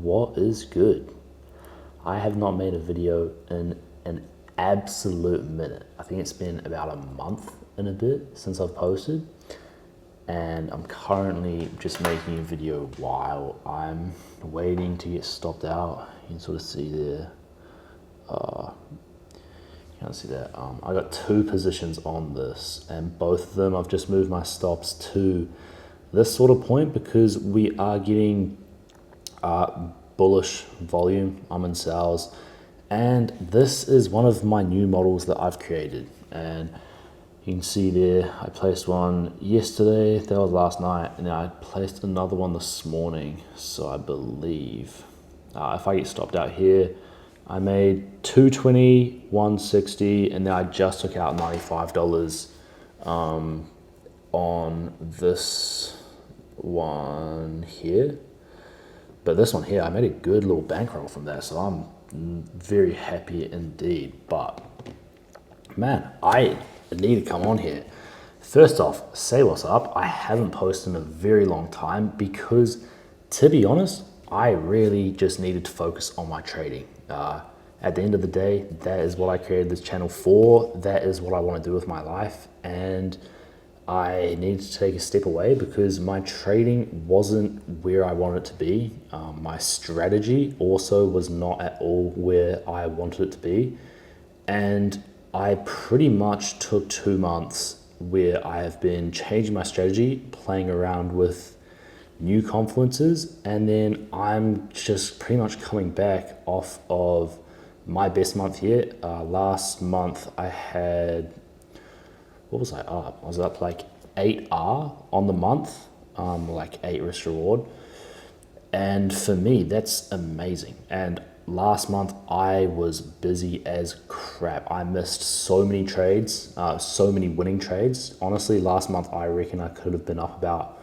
what is good? I have not made a video in an absolute minute. I think it's been about a month and a bit since I've posted, and I'm currently just making a video while I'm waiting to get stopped out. You can sort of see there. You can't see that. I got two positions on this, and both of them I've just moved my stops to this sort of point because we are getting bullish volume. I'm in sales, and this is one of my new models that I've created. And you can see there, I placed one yesterday, that was last night, and then I placed another one this morning. So I believe if I get stopped out here, I made 220, 160, and then I just took out $95 on this one here. But this one here, I made a good little bankroll from that, so I'm very happy indeed. But man, I need to come on here. First off, say what's up. I haven't posted in a very long time because, to be honest, I really just needed to focus on my trading. At the end of the day, that is what I created this channel for. That is what I want to do with my life. And I needed to take a step away because my trading wasn't where I wanted it to be. My strategy also was not at all where I wanted it to be. And I pretty much took 2 months where I have been changing my strategy, playing around with new confluences, and then I'm just pretty much coming back off of my best month yet. Last month I had, what was I up? I was up like 8R on the month, like 8 risk reward. And for me, that's amazing. And last month I was busy as crap. I missed so many trades, so many winning trades. Honestly, last month I reckon I could have been up about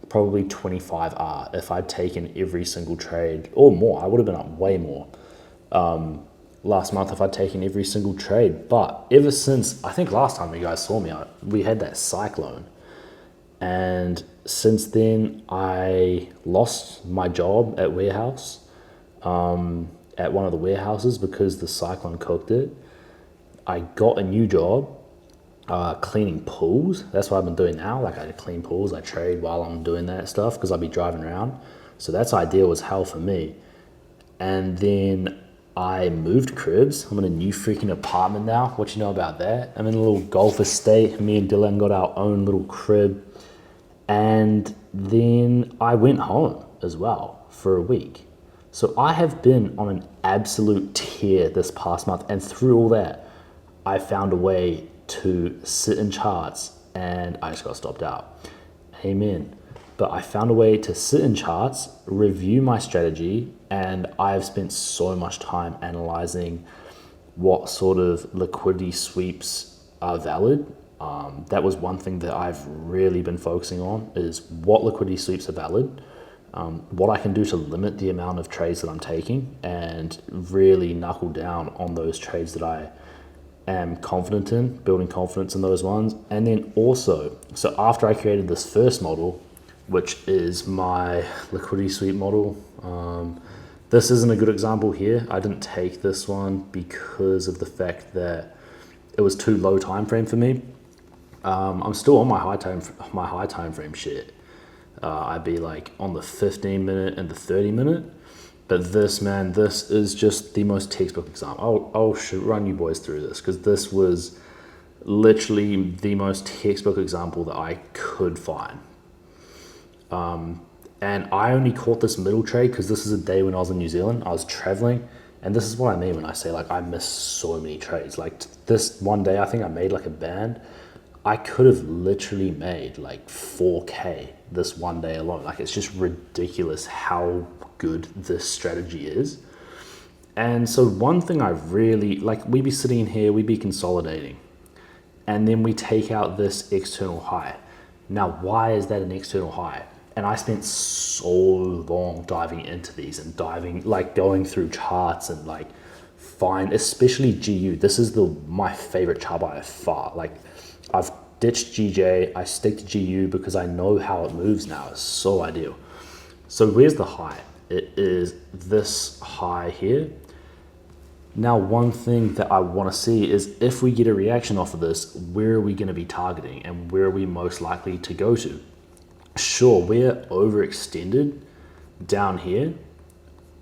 probably 25R if I'd taken every single trade, or more. I would have been up way more last month if I'd taken every single trade. But ever since, I think last time you guys saw me, we had that cyclone. And since then, I lost my job at warehouse, at one of the warehouses because the cyclone cooked it. I got a new job cleaning pools. That's what I've been doing now. Like I clean pools, I trade while I'm doing that stuff because I'll be driving around. So that's ideal as hell for me. And then I moved cribs. I'm in a new freaking apartment now. What you know about that? I'm in a little golf estate. Me and Dylan got our own little crib. And then I went home as well for a week. So I have been on an absolute tear this past month. And through all that, I found a way to sit in charts, and I just got stopped out. Amen. But I found a way to sit in charts, review my strategy, and I've spent so much time analyzing what sort of liquidity sweeps are valid. That was one thing that I've really been focusing on, is what liquidity sweeps are valid, what I can do to limit the amount of trades that I'm taking, and really knuckle down on those trades that I am confident in, building confidence in those ones. And then also, so after I created this first model, which is my liquidity sweep model, this isn't a good example here. I didn't take this one because of the fact that it was too low time frame for me. I'm still on my high time frame shit. I'd be like on the 15-minute and the 30-minute. But this, man, this is just the most textbook example. I'll run you boys through this because this was literally the most textbook example that I could find. And I only caught this middle trade because this is a day when I was in New Zealand. I was traveling, and this is what I mean when I say like I missed so many trades. Like this one day, I think I made like a band. I could have literally made like 4K this one day alone. Like it's just ridiculous how good this strategy is. And so one thing I really like, we be sitting in here, we be consolidating, and then we take out this external high. Now, why is that an external high? And I spent so long diving into these and going through charts and like especially GU. This is my favorite chart by far. Like I've ditched GJ, I stick to GU because I know how it moves now. It's so ideal. So where's the high? it is this high here. Now, one thing that I want to see is if we get a reaction off of this, where are we going to be targeting and where are we most likely to go to? Sure, we're overextended down here,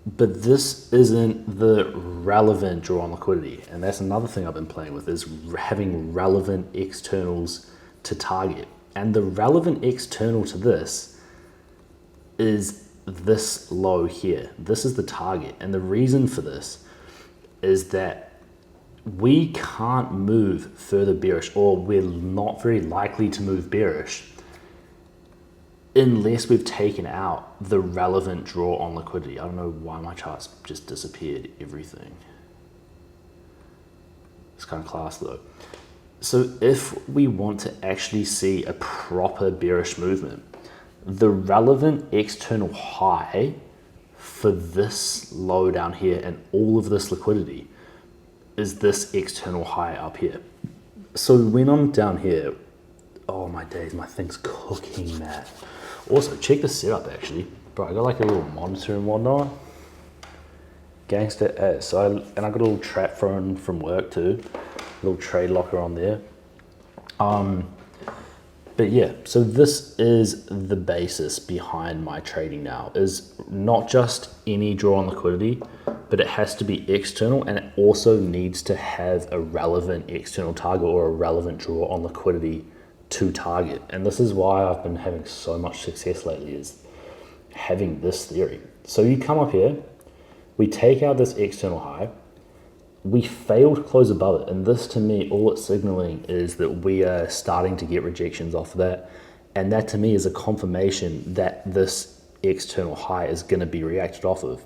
but this isn't the relevant draw on liquidity. And that's another thing I've been playing with, is having relevant externals to target. And the relevant external to this is this low here. This is the target. And the reason for this is that we can't move further bearish, or we're not very likely to move bearish unless we've taken out the relevant draw on liquidity. I don't know why my chart's just disappeared everything. It's kind of class though. So if we want to actually see a proper bearish movement, the relevant external high for this low down here and all of this liquidity is this external high up here. So when I'm down here, oh my days, my thing's cooking, man. Also, check the setup actually. Bro, I got like a little monitor and whatnot. Gangster ass. And I got a little trap phone from work too. A little trade locker on there. But yeah, so this is the basis behind my trading now, is not just any draw on liquidity, but it has to be external, and it also needs to have a relevant external target or a relevant draw on liquidity to target. And this is why I've been having so much success lately, is having this theory. So you come up here, we take out this external high, we fail to close above it, and this to me, all it's signaling is that we are starting to get rejections off of that, and that to me is a confirmation that this external high is going to be reacted off of.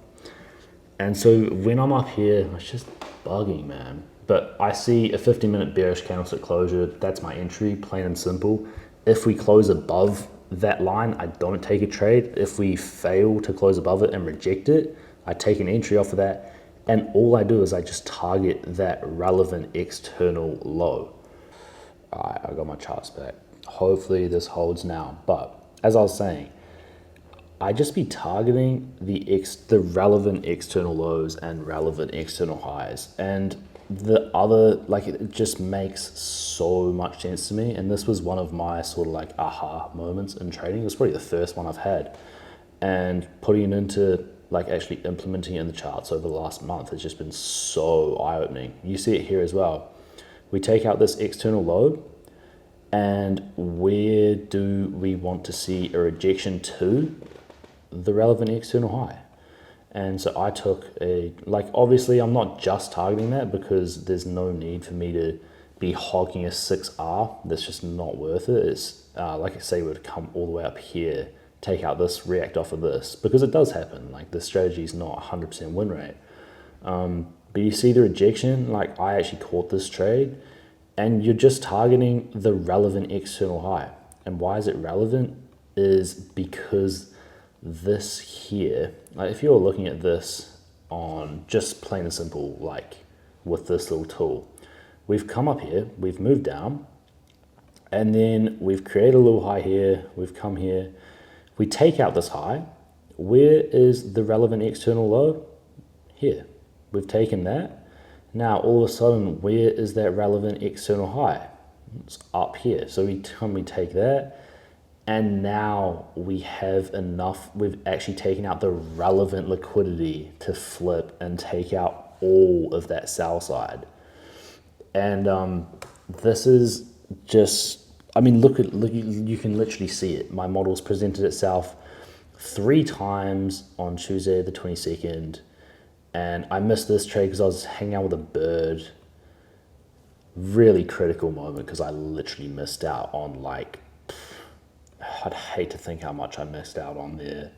And so when I'm up here, it's just bugging, man. But I see a 50-minute bearish candlestick closure. That's my entry, plain and simple. If we close above that line, I don't take a trade. If we fail to close above it and reject it, I take an entry off of that. And all I do is I just target that relevant external low. All right, I got my charts back. Hopefully this holds now. But as I was saying, I just be targeting the relevant external lows and relevant external highs. And the other, like, it just makes so much sense to me. And this was one of my sort of like aha moments in trading. It was probably the first one I've had. And putting it into like actually implementing it in the charts over the last month has just been so eye-opening. You see it here as well. We take out this external low, and where do we want to see a rejection to? The relevant external high. And so I took obviously I'm not just targeting that, because there's no need for me to be hogging a 6R. That's just not worth it. It's like I say, would come all the way up here, take out this, react off of this, because it does happen. Like, the strategy is not 100% win rate. But you see the rejection, like I actually caught this trade, and you're just targeting the relevant external high. And why is it relevant? Is because this here, like if you're looking at this on just plain and simple, like with this little tool, we've come up here, we've moved down, and then we've created a little high here, we've come here, we take out this high. Where is the relevant external low? Here. We've taken that. Now, all of a sudden, where is that relevant external high? It's up here. So we take that, and now we have enough. We've actually taken out the relevant liquidity to flip and take out all of that sell side. And this is just, I mean, look, you can literally see it. My model's presented itself 3 times on Tuesday the 22nd, and I missed this trade because I was hanging out with a bird. Really critical moment, because I literally missed out on, like, I'd hate to think how much I missed out on there.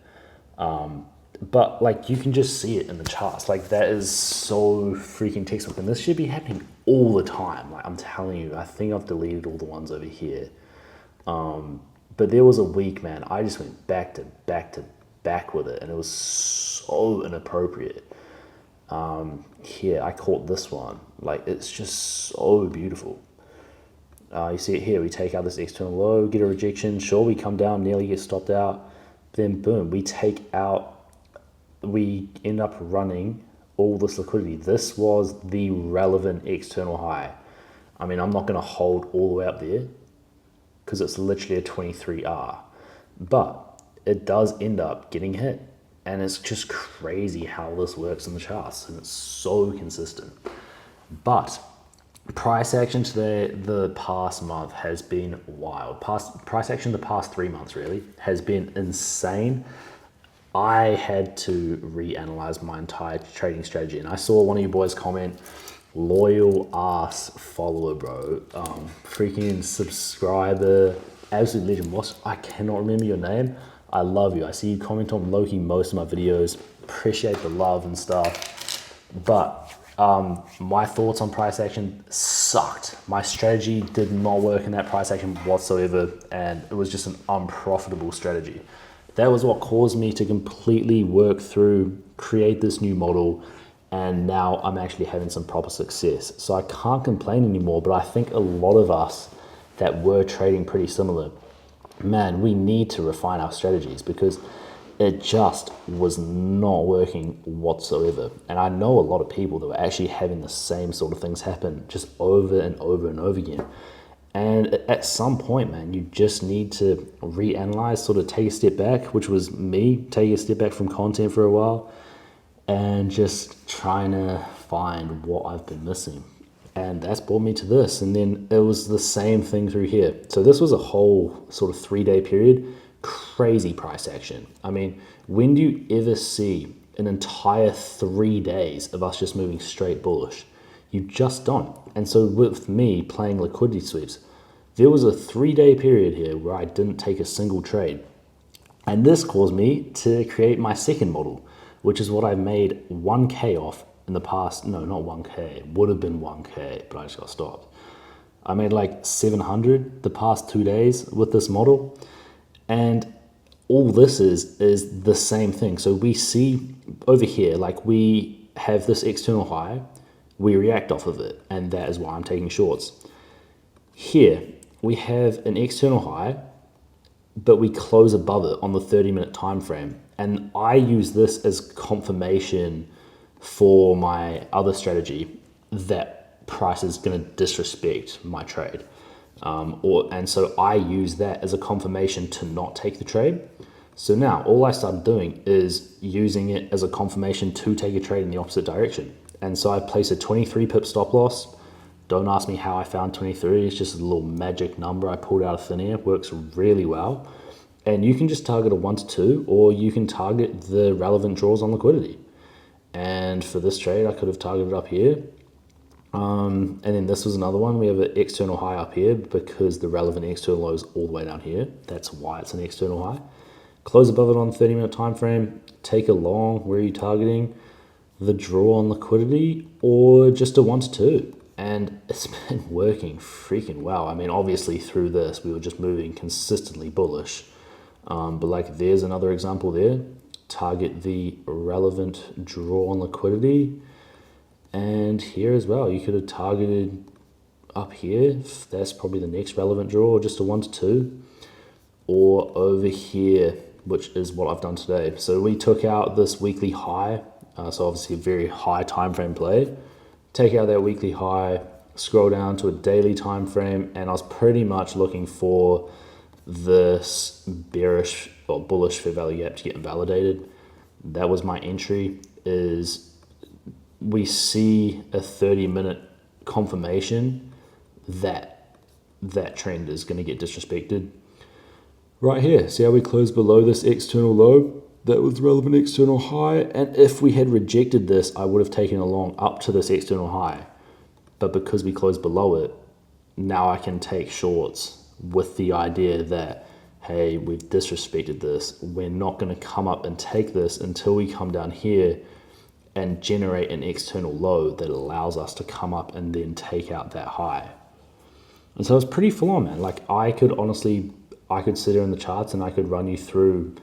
But like, you can just see it in the charts. Like, that is so freaking textbook, and this should be happening all the time. Like, I'm telling you, I think I've deleted all the ones over here. But there was a week, man, I just went back to back with it, and it was so inappropriate. Here, I caught this one. Like, it's just so beautiful. You see it here, we take out this external low, get a rejection. Sure, we come down, nearly get stopped out. Then boom, we take out we end up running all this liquidity. This was the relevant external high. I mean, I'm not going to hold all the way up there because it's literally a 23R, but it does end up getting hit. And it's just crazy how this works in the charts, and it's so consistent. But price action today, the past month has been wild. Price action the past 3 months really has been insane. I had to reanalyze my entire trading strategy, and I saw one of you boys comment, loyal ass follower, bro. Freaking subscriber, absolute legend. I cannot remember your name. I love you. I see you comment on Loki most of my videos. Appreciate the love and stuff. But my thoughts on price action sucked. My strategy did not work in that price action whatsoever, and it was just an unprofitable strategy. That was what caused me to completely work through, create this new model, and now I'm actually having some proper success. So I can't complain anymore, but I think a lot of us that were trading pretty similar, man, we need to refine our strategies because it just was not working whatsoever. And I know a lot of people that were actually having the same sort of things happen just over and over and over again. And at some point, man, you just need to reanalyze, sort of take a step back, which was me taking a step back from content for a while and just trying to find what I've been missing. And that's brought me to this. And then it was the same thing through here. So this was a whole sort of 3-day period, crazy price action. I mean, when do you ever see an entire 3 days of us just moving straight bullish? You just don't. And so with me playing liquidity sweeps, there was a 3-day period here where I didn't take a single trade. And this caused me to create my second model, which is what I made 1K off in the past. No, not 1K, it would have been 1K, but I just got stopped. I made like 700 the past 2 days with this model. And all this is the same thing. So we see over here, like we have this external high, we react off of it, and that is why I'm taking shorts. Here, we have an external high, but we close above it on the 30-minute time frame. And I use this as confirmation for my other strategy that price is going to disrespect my trade. And so I use that as a confirmation to not take the trade. So now all I started doing is using it as a confirmation to take a trade in the opposite direction. And so I placed a 23 pip stop loss. Don't ask me how I found 23. It's just a little magic number I pulled out of thin air. Works really well. And you can just target a 1 to 2, or you can target the relevant draws on liquidity. And for this trade, I could have targeted up here. And then this was another one. We have an external high up here because the relevant external low is all the way down here. That's why it's an external high. Close above it on the 30-minute time frame. Take a long. Where are you targeting? The draw on liquidity or just a 1 to 2. And it's been working freaking well. I mean, obviously through this, we were just moving consistently bullish. But like there's another example there. Target the relevant draw on liquidity. And here as well, you could have targeted up here. That's probably the next relevant draw, or just a 1 to 2. Or over here, which is what I've done today. So we took out this weekly high. So obviously a very high time frame play. Take out that weekly high, scroll down to a daily time frame, and I was pretty much looking for this bearish or bullish fair value gap to get invalidated. That was my entry. Is we see a 30-minute confirmation that that trend is going to get disrespected. Right here, see how we closed below this external low? That was the relevant external high. And if we had rejected this, I would have taken a long up to this external high. But because we closed below it, now I can take shorts with the idea that, hey, we've disrespected this. We're not going to come up and take this until we come down here and generate an external low that allows us to come up and then take out that high. And so it's pretty full on, man. Like I could sit here in the charts and I could run you through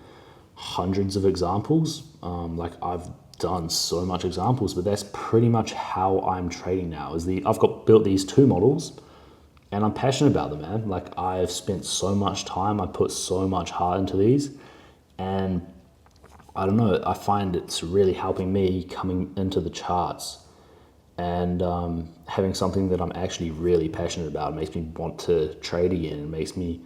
hundreds of examples. Like I've done so much examples, but that's pretty much how I'm trading now. I've built these 2 models and I'm passionate about them, man. Like I've spent so much time, I put so much heart into these, and I don't know, I find it's really helping me coming into the charts, and having something that I'm actually really passionate about. It makes me want to trade again. It makes me,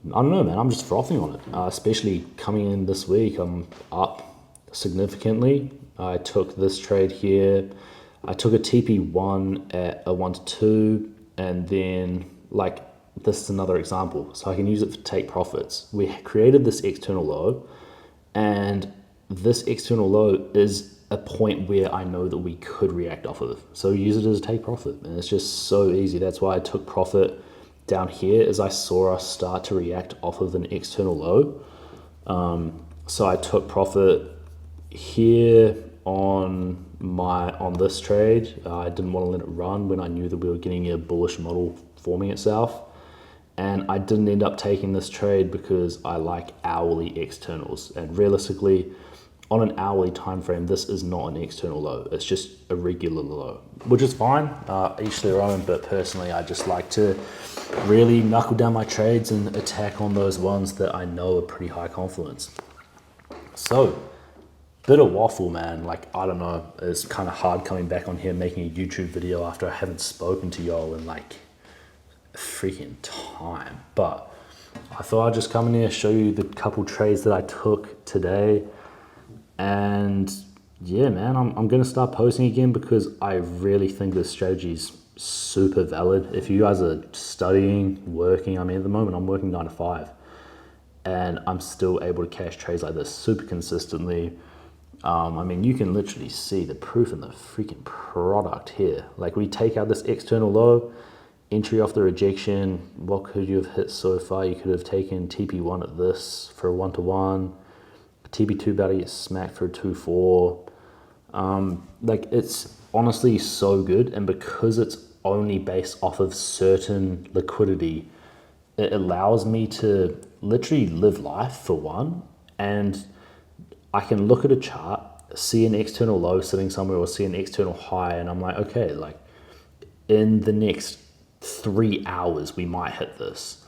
I don't know, man, I'm just frothing on it. Especially coming in this week, I'm up significantly. I took this trade here. I took a TP1 at a 1 to 2, and then, like, this is another example. So I can use it for take profits. We created this external low, and this external low is a point where I know that we could react off of. So use it as a take profit, and it's just so easy. That's why I took profit down here, as I saw us start to react off of an external low. So I took profit here on this trade. I didn't want to let it run when I knew that we were getting a bullish model forming itself. And I didn't end up taking this trade because I like hourly externals. And realistically, on an hourly time frame, this is not an external low. It's just a regular low, which is fine. Each their own. But personally, I just like to really knuckle down my trades and attack on those ones that I know are pretty high confidence. So, bit of waffle, man. Like, I don't know. It's kind of hard coming back on here making a YouTube video after I haven't spoken to y'all in like freaking time. But I thought I'd just come in here, show you the couple trades that I took today. And yeah, man, I'm gonna start posting again because I really think this strategy is super valid. If you guys are studying, working, I mean, at the moment I'm working 9 to 5, and I'm still able to cash trades like this super consistently. I mean, you can literally see the proof in the freaking product here. Like, we take out this external low, entry off the rejection. What could you have hit so far? You could have taken TP1 at this for a 1 to 1. TP2 about to get smacked for a 2-4. Like, it's honestly so good, and because it's only based off of certain liquidity, it allows me to literally live life for one, and I can look at a chart, see an external low sitting somewhere or see an external high, and I'm like, okay, like, in the next 3 hours we might hit this.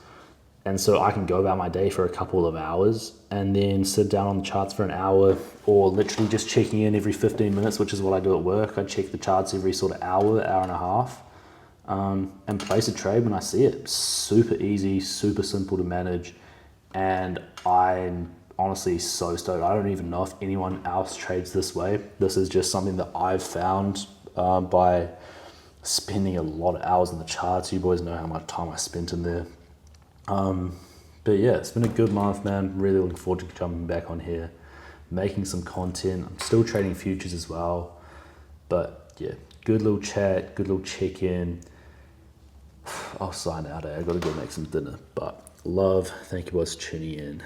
And so I can go about my day for a couple of hours and then sit down on the charts for an hour, or literally just checking in every 15 minutes, which is what I do at work. I check the charts every sort of hour and a half, and place a trade when I see it. Super easy, super simple to manage, and I'm honestly so stoked. I don't even know if anyone else trades this way. This is just something that I've found by spending a lot of hours on the charts. You boys know how much time I spent in there. But yeah, it's been a good month, man. Really looking forward to jumping back on here, making some content. I'm still trading futures as well. But yeah, good little chat, good little check-in. I'll sign out. I gotta go make some dinner. But love, thank you boys for tuning in.